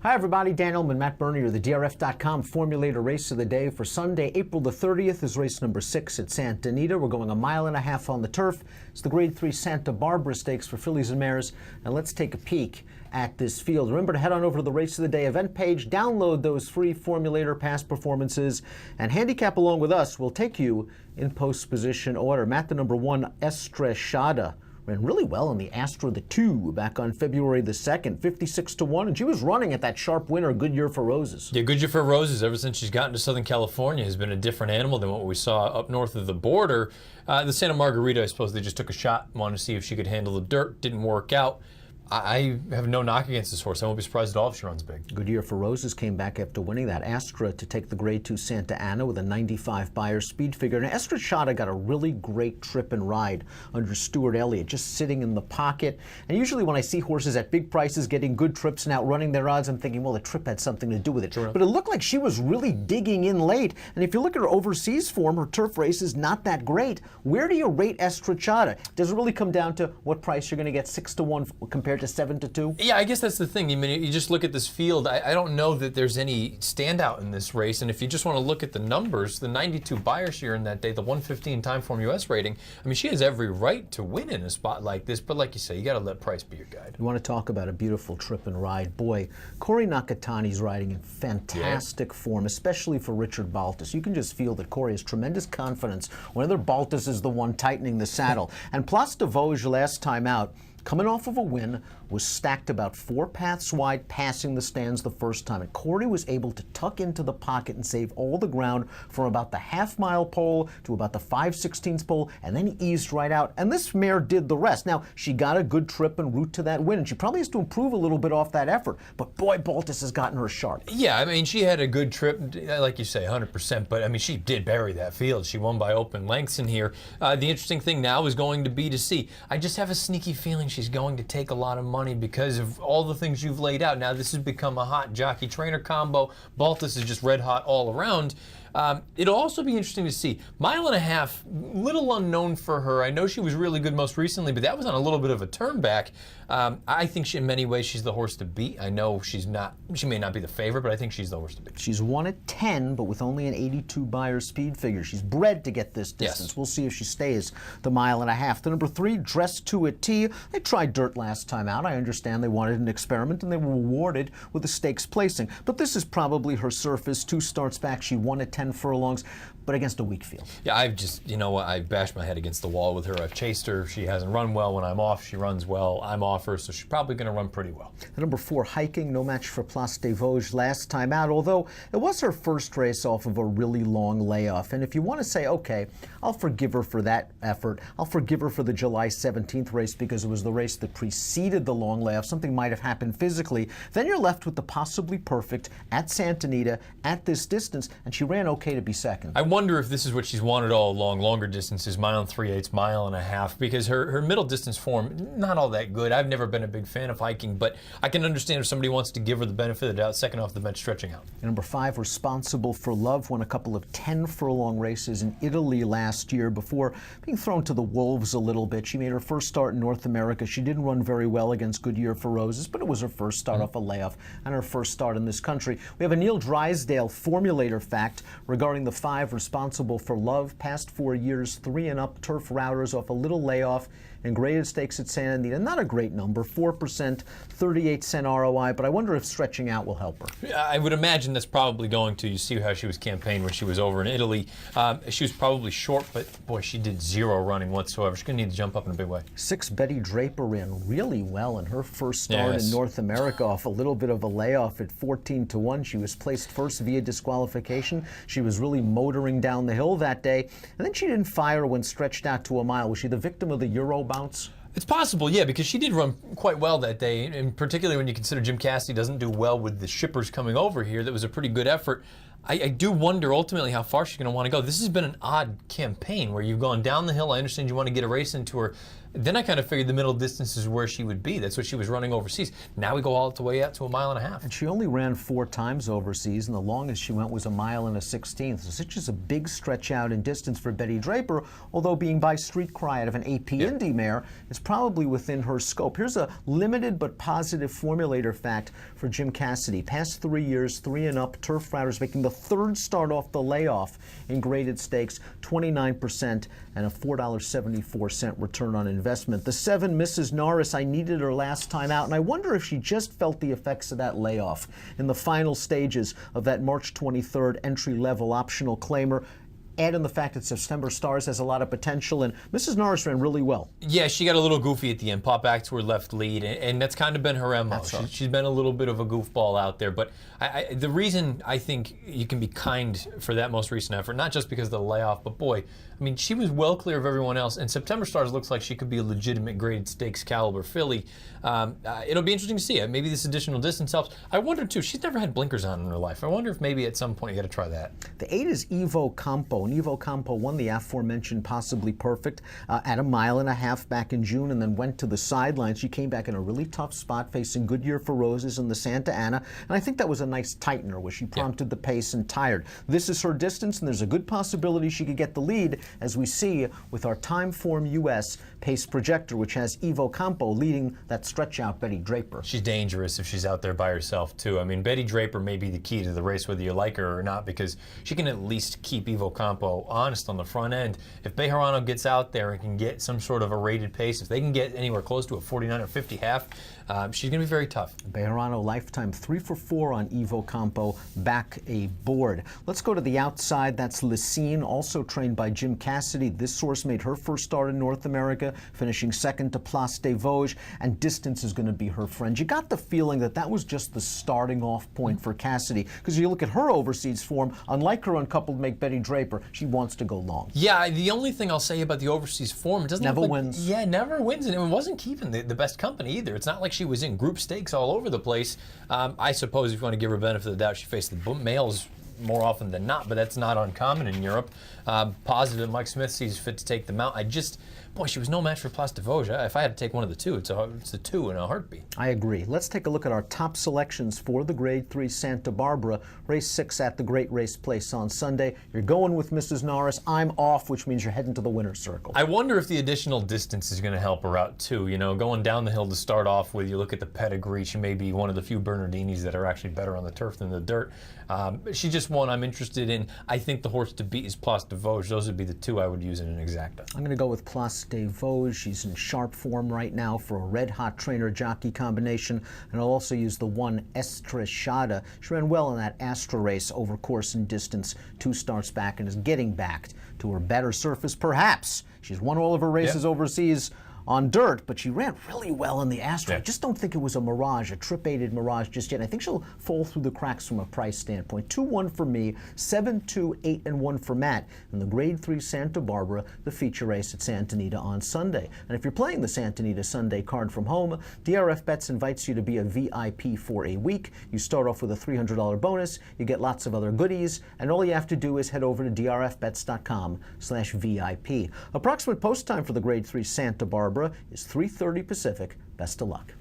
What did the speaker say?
Hi everybody, Dan Illman, Matt Bernier, the DRF.com Formulator Race of the Day for Sunday, April the 30th is race number 6 at Santa Anita. We're going a mile and a half on the turf. It's the Grade 3 Santa Barbara Stakes for fillies and mares. And let's take a peek at this field. Remember to head on over to the Race of the Day event page, download those free Formulator past performances, and handicap along with us. We'll take you in post position order. Matt, the number 1, Estrechada, ran really well in the Astra the 2 back on February the 2nd, 56-1, and she was running at that sharp winner, Good Year for Roses. Yeah, Good Year for Roses, ever since she's gotten to Southern California, has been a different animal than what we saw up north of the border. The Santa Margarita, I suppose they just took a shot, wanted to see if she could handle the dirt, didn't work out. I have no knock against this horse. I won't be surprised at all if she runs big. Good Year for Roses came back after winning that Astra to take the Grade 2 Santa Ana with a 95 Beyer speed figure. And Estrechada got a really great trip and ride under Stuart Elliott, just sitting in the pocket. And usually when I see horses at big prices getting good trips and outrunning their odds, I'm thinking, well, the trip had something to do with it. Sure. But it looked like she was really digging in late. And if you look at her overseas form, her turf race is not that great. Where do you rate Estrechada? Does it really come down to what price you're going to get, 6-1 compared to 7-2? Yeah, I guess that's the thing. I mean, you just look at this field. I don't know that there's any standout in this race. And if you just want to look at the numbers, the 92 Beyer here in that day, the 115 Timeform US rating, I mean, she has every right to win in a spot like this. But like you say, you got to let price be your guide. You want to talk about a beautiful trip and ride. Boy, Corey Nakatani's riding in fantastic form, especially for Richard Baltas. You can just feel that Corey has tremendous confidence whenever Baltas is the one tightening the saddle. And Place de Vosges last time out, coming off of a win, was stacked about 4 paths wide, passing the stands the first time. And Corey was able to tuck into the pocket and save all the ground from about the half-mile pole to about the 5/16 pole, and then he eased right out. And this mare did the rest. Now, she got a good trip en route to that win, and she probably has to improve a little bit off that effort. But boy, Baltas has gotten her sharp. Yeah, I mean, she had a good trip, like you say, 100%. But, I mean, she did bury that field. She won by open lengths in here. The interesting thing now is going to be to see. I just have a sneaky feeling she's going to take a lot of money because of all the things you've laid out. Now, this has become a hot jockey-trainer combo. Baltas is just red hot all around. It'll also be interesting to see. Mile and a half, little unknown for her. I know she was really good most recently, but that was on a little bit of a turn back. I think in many ways she's the horse to beat. I know she may not be the favorite, but I think she's the horse to beat. She's won at 10, but with only an 82 Beyer speed figure. She's bred to get this distance. Yes. We'll see if she stays the mile and a half. The number 3, Dressed to a T. They tried dirt last time out. I understand they wanted an experiment, and they were rewarded with a stakes placing. But this is probably her surface. 2 starts back. She won at 10 furlongs, but against a weak field. Yeah, I've just, you know what, I bashed my head against the wall with her. I've chased her. She hasn't run well. When I'm off, she runs well. I'm off her, so she's probably going to run pretty well. The number 4, Hiking, no match for Place de Vosges last time out, although it was her first race off of a really long layoff. And if you want to say, okay, I'll forgive her for that effort. I'll forgive her for the July 17th race because it was the race that preceded the long layoff. Something might have happened physically. Then you're left with the possibly perfect at Santa Anita at this distance, and she ran okay to be second. I wonder if this is what she's wanted all along, longer distances, mile and 3/8, mile and a half, because her middle distance form, not all that good. I've never been a big fan of Hiking, but I can understand if somebody wants to give her the benefit of the doubt, second off the bench, stretching out. And number 5, Responsible for Love, won a couple of 10-furlong races in Italy last year before being thrown to the wolves a little bit. She made her first start in North America. She didn't run very well against Good Year for Roses, but it was her first start off a layoff and her first start in this country. We have a Neil Drysdale formulator fact regarding the 5, Responsible for Love. Past 4 years, 3 and up turf routers off a little layoff and graded stakes at Santa Anita. Not a great number, 4%, 38-cent ROI, but I wonder if stretching out will help her. I would imagine that's probably going to. You see how she was campaigned when she was over in Italy. She was probably short, but boy, she did 0 running whatsoever. She's going to need to jump up in a big way. 6, Betty Draper ran really well in her first start in North America off a little bit of a layoff at 14-1. She was placed first via disqualification. She was really motoring down the hill that day, and then she didn't fire when stretched out to a mile. Was she the victim of the Euro bounce? It's possible, yeah, because she did run quite well that day, and particularly when you consider Jim Cassidy doesn't do well with the shippers coming over here. That was a pretty good effort. I do wonder ultimately how far she's going to want to go. This has been an odd campaign where you've gone down the hill. I understand you want to get a race into her. Then I kind of figured the middle distance is where she would be. That's what she was running overseas. Now we go all the way out to 1.5 miles. And she only ran 4 times overseas, and the longest she went was 1 1/16. So such as a big stretch out in distance for Betty Draper, although being by street cry out of an AP Indy mare is probably within her scope. Here's a limited but positive formulator fact for Jim Cassidy. Past 3 years, 3 and up, turf riders making the 3rd start off the layoff in graded stakes, 29% and a $4.74 return on investment. The 7, Mrs. Norris, I needed her last time out, and I wonder if she just felt the effects of that layoff in the final stages of that March 23rd entry-level optional claimer. Add in the fact that September Stars has a lot of potential, and Mrs. Norris ran really well. Yeah, she got a little goofy at the end, popped back to her left lead, and that's kind of been her MO. She's been a little bit of a goofball out there, but the reason I think you can be kind for that most recent effort, not just because of the layoff, but boy, I mean, she was well clear of everyone else, and September Stars looks like she could be a legitimate graded stakes caliber filly. It'll be interesting to see. Maybe this additional distance helps. I wonder, too, she's never had blinkers on in her life. I wonder if maybe at some point you got to try that. The 8 is Evo Campo, and Evo Campo won the aforementioned Possibly Perfect at 1.5 miles back in June, and then went to the sidelines. She came back in a really tough spot facing Goodyear for Roses in the Santa Ana, and I think that was a nice tightener where she prompted the pace and tired. This is her distance, and there's a good possibility she could get the lead, as we see with our Timeform US pace projector, which has Evo Campo leading that stretch out Betty Draper. She's dangerous if she's out there by herself, too. I mean, Betty Draper may be the key to the race, whether you like her or not, because she can at least keep Evo Campo honest on the front end. If Bejarano gets out there and can get some sort of a rated pace, if they can get anywhere close to a 49 or 50 half, she's going to be very tough. Bejarano lifetime 3 for 4 on Evo Campo, back a board. Let's go to the outside. That's Lysine, also trained by Jim Cassidy. This horse made her first start in North America, finishing 2nd to Place des Vosges, and distance is going to be her friend. You got the feeling that that was just the starting off point for Cassidy, because you look at her overseas form, unlike her uncoupled make Betty Draper, she wants to go long. Yeah, the only thing I'll say about the overseas form, it doesn't never look like, wins. Yeah, never wins, and it wasn't keeping the best company either. It's not like she was in group stakes all over the place. I suppose if you want to give her benefit of the doubt, she faced the males more often than not, but that's not uncommon in Europe. Positive Mike Smith sees fit to take them out. Boy, she was no match for Place des Vosges. If I had to take one of the two, it's a 2 in a heartbeat. I agree. Let's take a look at our top selections for the Grade 3 Santa Barbara, race 6 at the Great Race Place on Sunday. You're going with Mrs. Norris. I'm off, which means you're heading to the winner's circle. I wonder if the additional distance is going to help her out too. You know, going down the hill to start off with, you look at the pedigree, she may be one of the few Bernardinis that are actually better on the turf than the dirt. She just one I'm interested in. I think the horse to beat is Place des Vosges. Those would be the 2 I would use in an exacta. I'm going to go with Place des Vosges. She's in sharp form right now for a red-hot trainer-jockey combination, and I'll also use the 1 Estrechada. She ran well in that Astra race over course and distance 2 starts back, and is getting back to her better surface, perhaps. She's won all of her races overseas on dirt, but she ran really well in the Astra. I just don't think it was a mirage, a trip-aided mirage just yet. I think she'll fall through the cracks from a price standpoint. 2-1 for me, 7-2, 8-1 for Matt in the Grade 3 Santa Barbara, the feature race at Santa Anita on Sunday. And if you're playing the Santa Anita Sunday card from home, DRF Bets invites you to be a VIP for a week. You start off with a $300 bonus, you get lots of other goodies, and all you have to do is head over to drfbets.com/VIP. Approximate post time for the Grade 3 Santa Barbara is 3:30 Pacific. Best of luck.